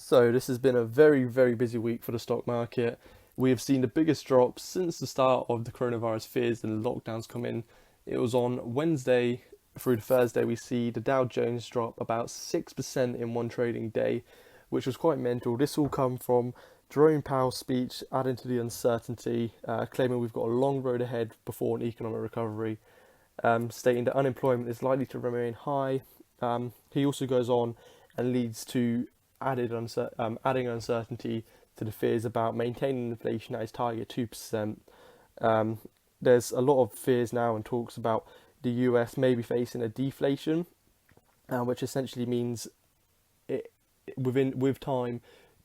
So this has been a very, very busy week for the stock market. We have seen the biggest drop since the start of the coronavirus fears and the lockdowns come in. It was on Wednesday through to Thursday. We see the Dow Jones drop about 6% in one trading day, which was quite mental. This all come from Jerome Powell's speech, adding to the uncertainty, claiming we've got a long road ahead before an economic recovery, stating that unemployment is likely to remain high. He also goes on and leads to adding uncertainty to the fears about maintaining inflation at his target 2%. There's a lot of fears now and talks about the US maybe facing a deflation, which essentially means with time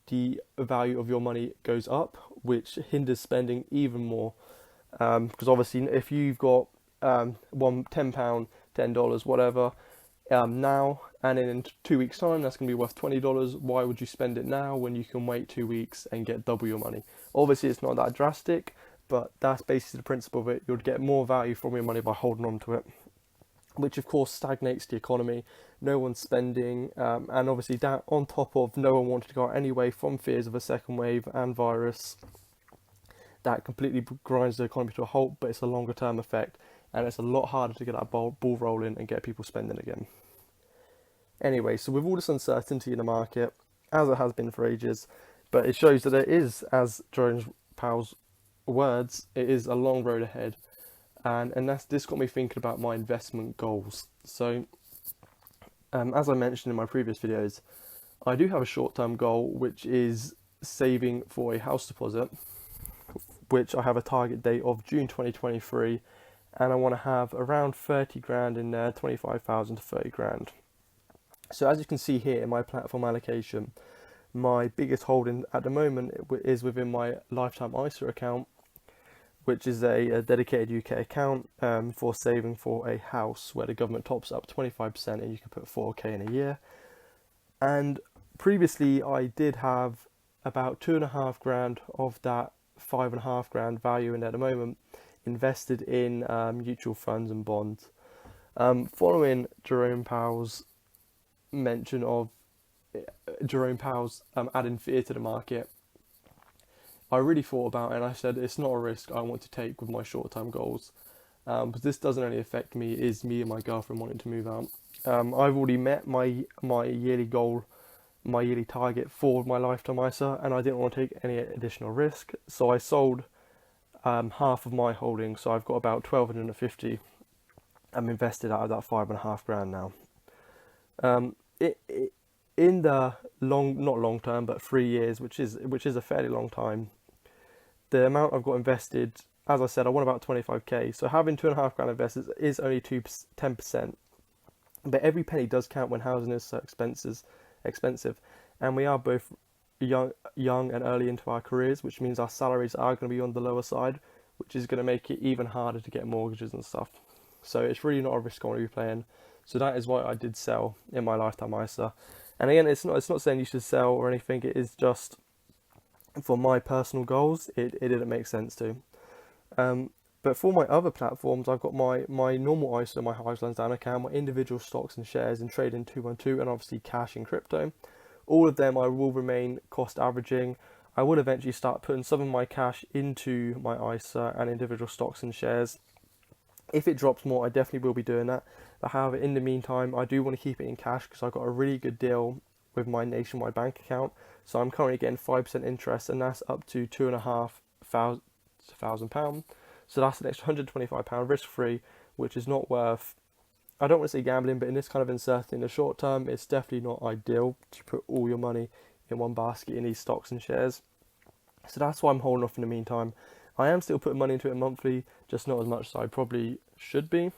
the value of your money goes up, which hinders spending even more. Because obviously, if you've got £10, $10, whatever, now and in 2 weeks' time, that's going to be worth $20. Why would you spend it now when you can wait 2 weeks and get double your money? Obviously, it's not that drastic, but that's basically the principle of it. You'll get more value from your money by holding on to it, which of course stagnates the economy. No one's spending, and obviously that on top of no one wanted to go out anyway from fears of a second wave and virus. That completely grinds the economy to a halt, but it's a longer term effect, and it's a lot harder to get that ball rolling and get people spending again. Anyway, so with all this uncertainty in the market, as it has been for ages, but it shows that it is, as Jerome Powell's words, it is a long road ahead. And this got me thinking about my investment goals. So, as I mentioned in my previous videos, I do have a short-term goal, which is saving for a house deposit, which I have a target date of June 2023, and I want to have around 30 grand in there, 25,000 to 30 grand. So as you can see here in my platform allocation, my biggest holding at the moment is within my lifetime ISA account, which is a dedicated UK account for saving for a house, where the government tops up 25% and you can put 4k in a year. And previously I did have about 2.5 grand of that 5.5 grand value in at the moment invested in mutual funds and bonds. Following Jerome Powell's mention of adding fear to the market, I really thought about it and I said it's not a risk I want to take with my short-term goals, because this doesn't only affect me, it is me and my girlfriend wanting to move out. I've already met my yearly goal, my yearly target for my lifetime ISA, and I didn't want to take any additional risk, so I sold half of my holdings. So I've got about 1,250 I'm invested out of that 5.5 grand now. In the not long term, but 3 years, which is a fairly long time, the amount I've got invested, as I said, I want about 25k. So having 2.5 grand invested is only 10%. But every penny does count when housing is so expensive, and we are both young and early into our careers, which means our salaries are going to be on the lower side, which is going to make it even harder to get mortgages and stuff. So it's really not a risk I want to be playing. So that is why I did sell in my lifetime ISA. And again, it's not saying you should sell or anything. It is just for my personal goals. It didn't make sense to. But for my other platforms, I've got my normal ISA, my Highs Down account, my individual stocks and shares in Trading 212, and obviously cash and crypto. All of them I will remain cost averaging. I will eventually start putting some of my cash into my ISA and individual stocks and shares. If it drops more, I definitely will be doing that. But however, in the meantime, I do want to keep it in cash because I got a really good deal with my Nationwide bank account. So I'm currently getting 5% interest, and that's up to £2,500. So that's an extra £125 risk-free, which is not worth, I don't want to say gambling, but in this kind of uncertainty in the short term, it's definitely not ideal to put all your money in one basket in these stocks and shares. So that's why I'm holding off in the meantime. I am still putting money into it monthly, just not as much as I probably should be.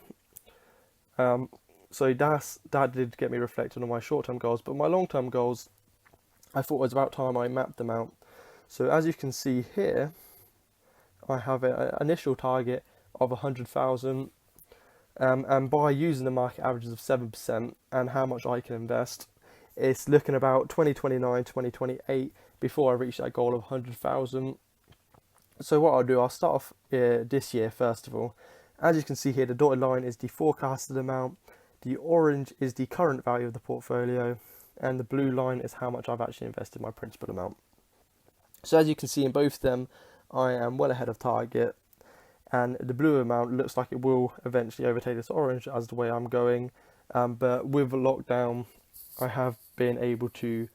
So that did get me reflecting on my short-term goals, but my long-term goals, I thought it was about time I mapped them out. So as you can see here, I have an initial target of 100,000, and by using the market averages of 7% and how much I can invest, it's looking about 2029, 2028 before I reach that goal of 100,000. So what I'll do, I'll start off this year first of all. As you can see here, the dotted line is the forecasted amount, the orange is the current value of the portfolio, and the blue line is how much I've actually invested my principal amount. So as you can see in both of them, I am well ahead of target, and the blue amount looks like it will eventually overtake this orange as the way I'm going. But with the lockdown, I have been able to,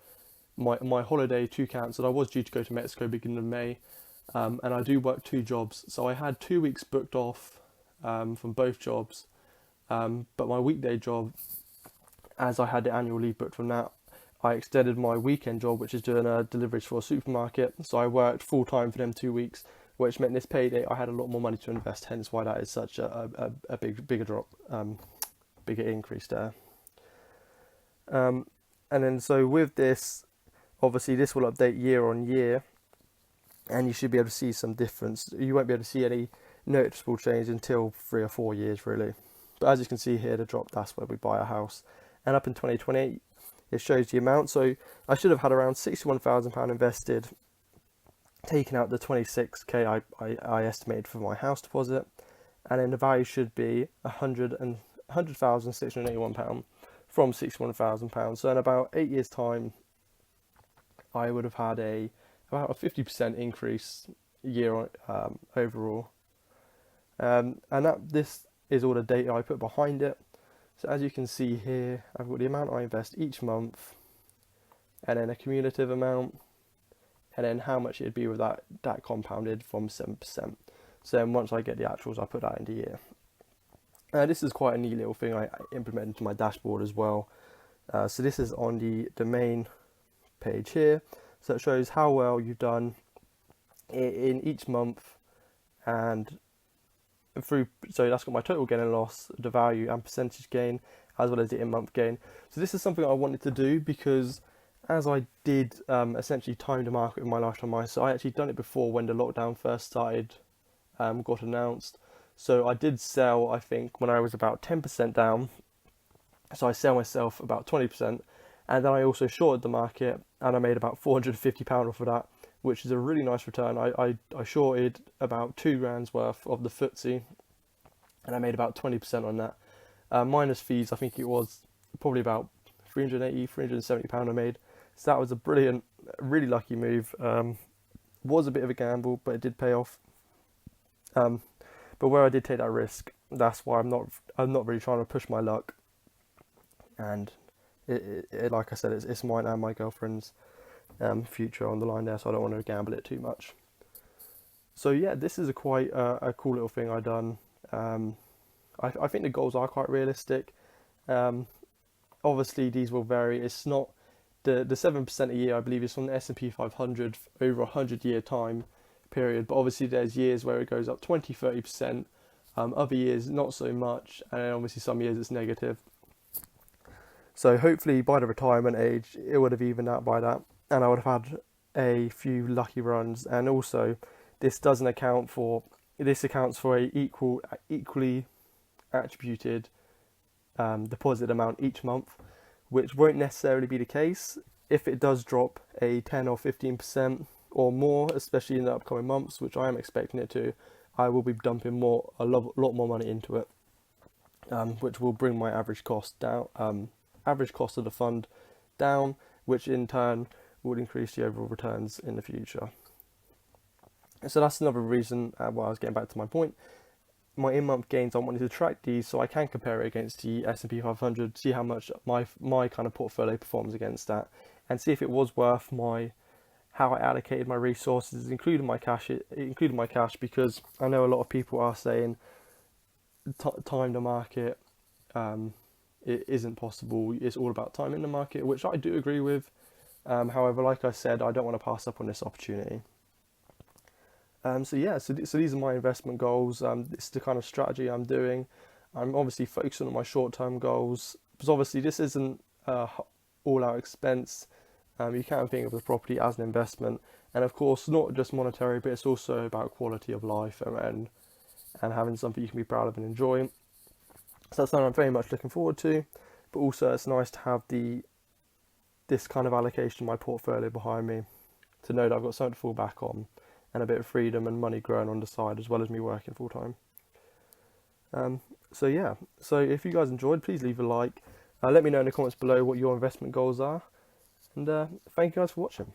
my holiday to cancel. I was due to go to Mexico beginning of May, and I do work 2 jobs. So I had 2 weeks booked off from both jobs. But my weekday job, as I had the annual leave booked from that, I extended my weekend job, which is doing deliveries for a supermarket. So I worked full time for them 2 weeks, which meant this payday I had a lot more money to invest. Hence why that is such a bigger drop, bigger increase there. And then so with this, obviously this will update year on year, and you should be able to see some difference. You won't be able to see any noticeable change until 3 or 4 years really. But as you can see here, the drop, that's where we buy a house. And up in 2028, it shows the amount. So I should have had around £61,000 invested, taking out the 26k I estimated for my house deposit, and then the value should be £100,681 from £61,000. So in about 8 years' time, I would have had about a 50% increase year on overall. And this is all the data I put behind it. So as you can see here, I've got the amount I invest each month, and then a cumulative amount, and then how much it'd be with that compounded from 7%. So then once I get the actuals, I put that in the year. This is quite a neat little thing I implemented to my dashboard as well. So this is on the main page here. So it shows how well you've done in each month, and so that's got my total gain and loss, the value and percentage gain, as well as the in-month gain. So this is something I wanted to do because as I did essentially time the market with my lifetime ISA, I actually done it before when the lockdown first started, got announced. So I did sell, I think, when I was about 10% down. So I sell myself about 20%, and then I also shorted the market, and I made about £450 off of that, which is a really nice return. I shorted about £2,000 worth of the FTSE, and I made about 20% on that. Minus fees, I think it was probably about £370 I made. So that was a brilliant, really lucky move. Was a bit of a gamble, but it did pay off. But where I did take that risk, that's why I'm not really trying to push my luck. And it like I said, it's mine and my girlfriend's future on the line there, so I don't want to gamble it too much. So yeah, this is quite a cool little thing I done. I think the goals are quite realistic. Obviously these will vary. It's not the 7% a year, I believe, is from the S&P 500 over a 100-year time period, but obviously there's years where it goes up 20-30%, other years not so much, and then obviously some years it's negative. So hopefully by the retirement age it would have evened out by that, and I would have had a few lucky runs. And also this accounts for a equally attributed deposit amount each month, which won't necessarily be the case if it does drop a 10 or 15% or more, especially in the upcoming months, which I am expecting it to. I will be dumping a lot more money into it, which will bring my average cost down, average cost of the fund down, which in turn would increase the overall returns in the future. So that's another reason why I was getting back to my point. My in-month gains, I wanted to track these so I can compare it against the S&P 500, see how much my kind of portfolio performs against that, and see if it was worth how I allocated my resources, including my cash, because I know a lot of people are saying time the market, it isn't possible. It's all about timing the market, which I do agree with. However, like I said, I don't want to pass up on this opportunity. So these are my investment goals. This is the kind of strategy I'm doing. I'm obviously focusing on my short-term goals, because obviously this isn't all-out expense. You can think of the property as an investment, and of course not just monetary, but it's also about quality of life and having something you can be proud of and enjoy. So that's something I'm very much looking forward to. But also it's nice to have this kind of allocation of my portfolio behind me, to know that I've got something to fall back on, and a bit of freedom and money growing on the side, as well as me working full time. So if you guys enjoyed, please leave a like. Let me know in the comments below what your investment goals are, and thank you guys for watching.